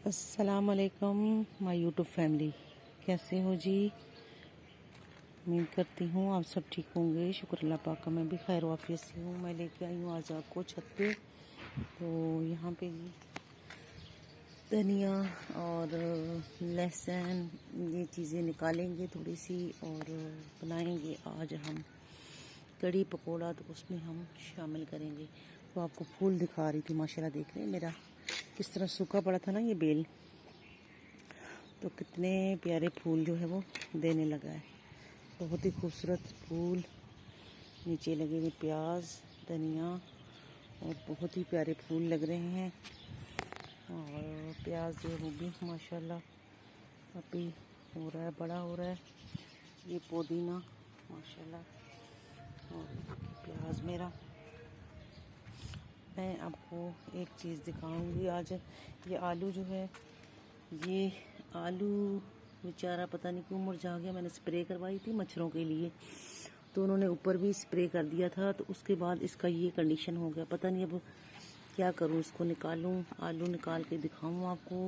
अस्सलाम वालेकुम my YouTube family, कैसे हो जी। उम्मीद करती हूँ आप सब ठीक होंगे। शुक्र अल्लाह पाक का, मैं भी खैर वाफियत से हूँ। मैं लेके आई हूँ आज आपको छत पे। तो यहाँ पे जी धनिया और लहसुन ये चीज़ें निकालेंगे थोड़ी सी और बनाएंगे आज हम कड़ी पकोड़ा। तो उसमें हम शामिल करेंगे। तो आपको फूल दिखा रही थी, माशाल्लाह देख रहे हैं मेरा किस तरह सूखा पड़ा था ना ये बेल, तो कितने प्यारे फूल जो है वो देने लगा है। बहुत ही खूबसूरत फूल, नीचे लगे हुए प्याज धनिया और बहुत ही प्यारे फूल लग रहे हैं। और प्याज जो वो भी माशाल्लाह अभी हो रहा है, बड़ा हो रहा है। ये पुदीना माशाल्लाह और प्याज मेरा। मैं आपको एक चीज़ दिखाऊंगी आज। ये आलू जो है, ये आलू बेचारा पता नहीं क्यों मुरझा गया। मैंने स्प्रे करवाई थी मच्छरों के लिए, तो उन्होंने ऊपर भी स्प्रे कर दिया था। तो उसके बाद इसका ये कंडीशन हो गया। पता नहीं अब क्या करूं, इसको निकालूं, आलू निकाल के दिखाऊं आपको।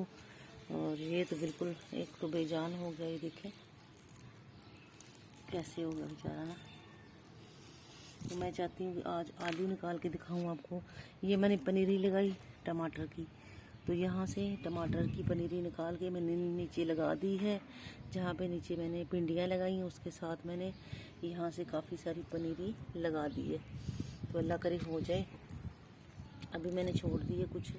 और ये तो बिल्कुल एक तो बेजान हो गया। ये देखें कैसे हो गया बेचारा ना। तो मैं चाहती हूँ कि आज आलू निकाल के दिखाऊं आपको। ये मैंने पनीरी लगाई टमाटर की, तो यहाँ से टमाटर की पनीरी निकाल के मैंने नीचे लगा दी है। जहाँ पे नीचे मैंने भिंडियाँ लगाई हैं, उसके साथ मैंने यहाँ से काफ़ी सारी पनीरी लगा दी है। तो अल्लाह करे हो जाए। अभी मैंने छोड़ दी है कुछ,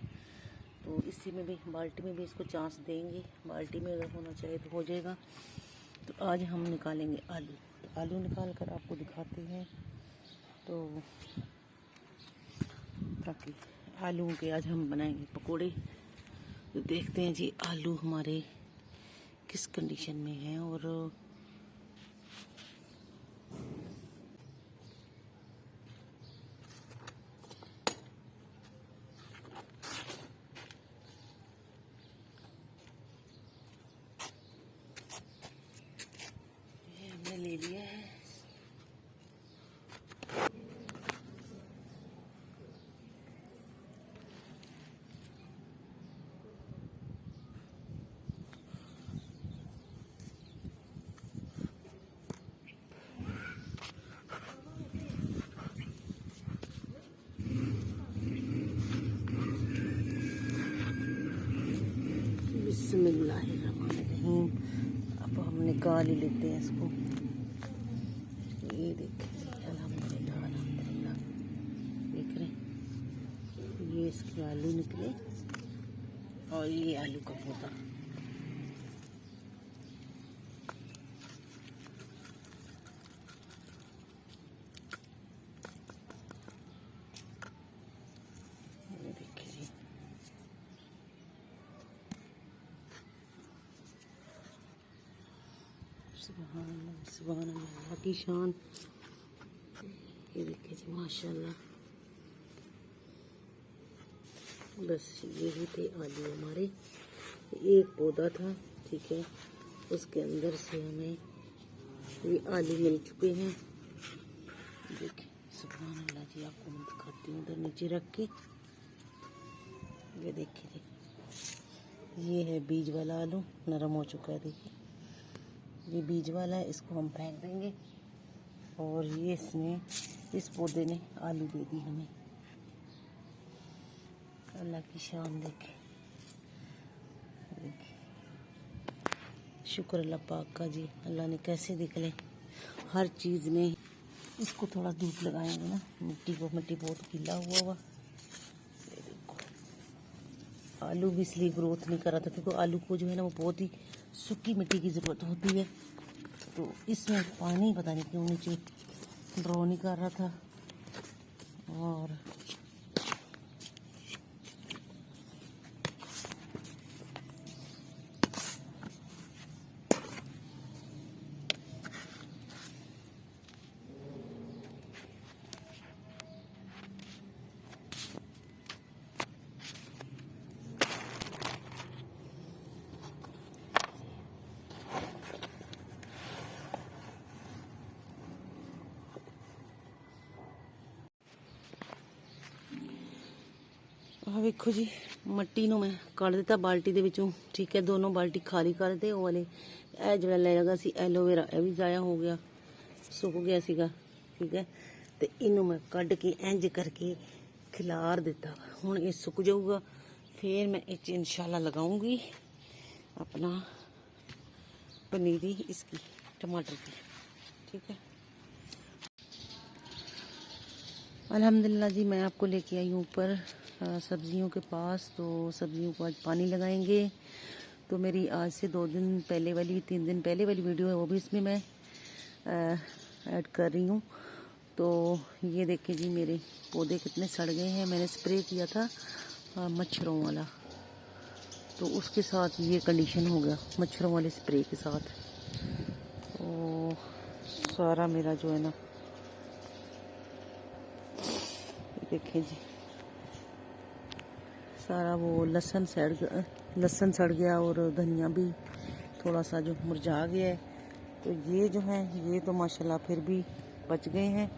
तो इसी में भी बाल्टी में भी इसको चांस देंगे। बाल्टी में अगर होना चाहिए तो हो जाएगा। तो आज हम निकालेंगे आलू। तो आलू निकाल कर आपको दिखाते हैं। तो ताकि आलू के आज हम बनाएंगे पकोड़े। तो देखते हैं जी आलू हमारे किस कंडीशन में हैं। और ये हमने ले लिया है। बिस्मिल्लाहिर्रहमानिर्रहीम। अब हम निकाल ही लेते हैं इसको। ये देखिए अल्हम्दुलिल्लाह अल्हम्दुलिल्लाह, देख रहे हैं ये इसके आलू निकले और ये आलू का पौधा। ये देखिए सुभान अल्लाह सुभान अल्लाह की शान। ये देखिए जी माशाल्लाह। बस यही थे आलू हमारे। एक पौधा था, ठीक है, उसके अंदर से हमें ये आलू मिल चुके हैं। देखिए सुभान अल्लाह जी, आपको मैं दिखाती हूँ उधर नीचे रख के। ये देखिए ये है बीज वाला आलू, नरम हो चुका है। देखिए ये बीज वाला है, इसको हम फेंक देंगे। और ये इसने इस पौधे ने आलू दे दी हमें। अल्लाह की शान देखिए। शुक्र अल्लाह पाक का जी, अल्लाह ने कैसे निकले हर चीज़ में। इसको थोड़ा धूप लगाएंगे ना, मिट्टी बहुत गीला हुआ। आलू भी इसलिए ग्रोथ नहीं कर रहा था क्योंकि आलू को जो है ना वो बहुत ही सूखी मिट्टी की ज़रूरत होती है। तो इसमें पानी पता नहीं क्यों नीचे ड्रॉ नहीं कर रहा था। और हाँ देखो जी मट्टी ਨੂੰ ਮੈਂ ਕੱਢ ਦਿੱਤਾ ਬਾਲਟੀ ਦੇ ਵਿੱਚੋਂ। ਠੀਕ ਹੈ, ਦੋਨੋਂ ਬਾਲਟੀ ਖਾਲੀ ਕਰ ਦਿੱਤੇ। ਉਹ ਵਾਲੇ ਇਹ ਜਿਹੜਾ ਲੱਗਾ ਸੀ ਐਲੋਵੇਰਾ, ਇਹ ਵੀ ਜ਼ਾਇਆ ਹੋ ਗਿਆ, ਸੁੱਕ ਗਿਆ ਸੀਗਾ। ਠੀਕ ਹੈ, ਤੇ ਇਹਨੂੰ ਮੈਂ ਕੱਢ ਕੇ ਇੰਜ ਕਰਕੇ ਖਿਲਾਰ ਦਿੱਤਾ। ਹੁਣ ਇਹ ਸੁੱਕ ਜਾਊਗਾ, फिर मैं इस इंशाल्लाह लगाऊंगी अपना पनीरी इसकी टमाटर की। ठीक है, अल्हम्दुलिल्लाह जी, मैं आपको लेके आई हूँ ऊपर सब्जियों के पास। तो सब्जियों को आज पानी लगाएंगे। तो मेरी आज से 2 दिन पहले वाली, 3 दिन पहले वाली वीडियो है, वो भी इसमें मैं ऐड कर रही हूँ। तो ये देखिए जी, मेरे पौधे कितने सड़ गए हैं। मैंने स्प्रे किया था मच्छरों वाला, तो उसके साथ ये कंडीशन हो गया, मच्छरों वाले स्प्रे के साथ। तो सारा मेरा जो है ना, देखिए जी, सारा वो लहसुन सड़ गया और धनिया भी थोड़ा सा जो मुरझा गया है। तो ये जो है, ये तो माशाल्लाह फिर भी बच गए हैं,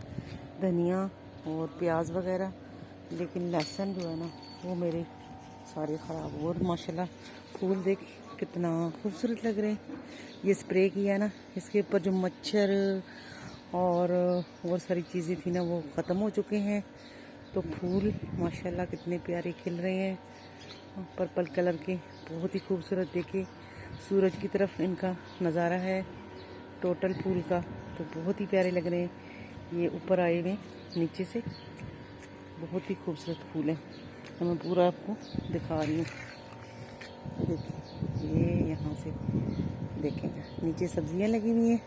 धनिया और प्याज वगैरह। लेकिन लहसुन जो है ना, वो मेरे सारे ख़राब। और माशाल्लाह फूल देख कितना खूबसूरत लग रहे हैं। ये स्प्रे किया है ना, इसके ऊपर जो मच्छर और सारी चीज़ें थी ना, वो ख़त्म हो चुके हैं। तो फूल माशाल्लाह कितने प्यारे खिल रहे हैं, पर्पल कलर के, बहुत ही खूबसूरत। देखिए सूरज की तरफ इनका नज़ारा है टोटल फूल का, तो बहुत ही प्यारे लग रहे हैं। ये ऊपर आए हुए नीचे से, बहुत ही खूबसूरत फूल है। तो मैं पूरा आपको दिखा रही हूँ। देखिए ये यहाँ से देखेंगे, नीचे सब्जियाँ लगी हुई हैं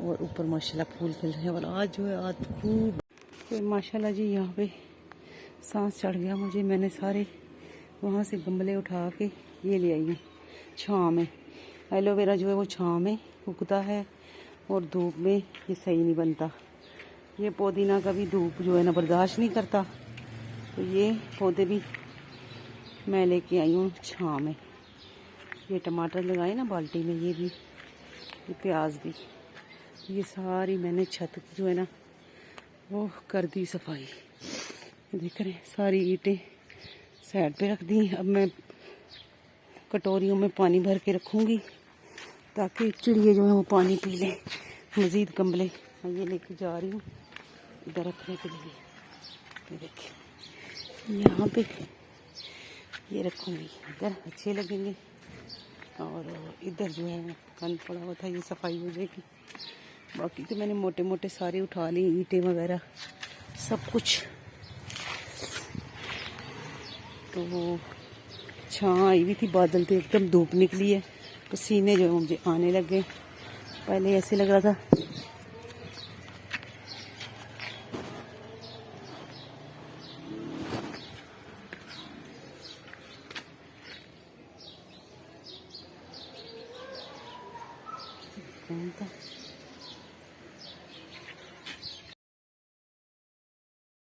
और ऊपर माशाल्लाह फूल खिल रहे हैं। और आज जो है, आज खूब तो माशाल्लाह जी, यहाँ पे सांस चढ़ गया मुझे। मैंने सारे वहाँ से गमले उठा के ये ले आई हूँ छाँव में। एलोवेरा जो है वो छाँव में उगता है और धूप में ये सही नहीं बनता। ये पुदीना का भी धूप जो है ना बर्दाश्त नहीं करता। तो ये पौधे भी मैं लेके आई हूँ छाँव में। ये टमाटर लगाए ना बाल्टी में, ये भी, ये प्याज भी, ये सारी मैंने छत जो है ना वो कर दी सफाई। देख रहे हैं, सारी ईंटें साइड पे रख दी। अब मैं कटोरियों में पानी भर के रखूँगी ताकि चिड़िए जो है वो पानी पी लें। मज़ीद गमले मैं ये लेके जा रही हूँ इधर रखने के लिए। ये देखिए, यहाँ पे ये रखूँगी, इधर अच्छे लगेंगे। और इधर जो है गंद पड़ा हुआ था, ये सफाई हो जाएगी। बाकी तो मैंने मोटे मोटे सारे उठा ली, ईंटें वगैरह सब कुछ। तो छाँ आई हुई थी, बादल थे, एकदम धूप निकली है, पसीने जो है मुझे आने लग गए। पहले ऐसे लग रहा था कौन था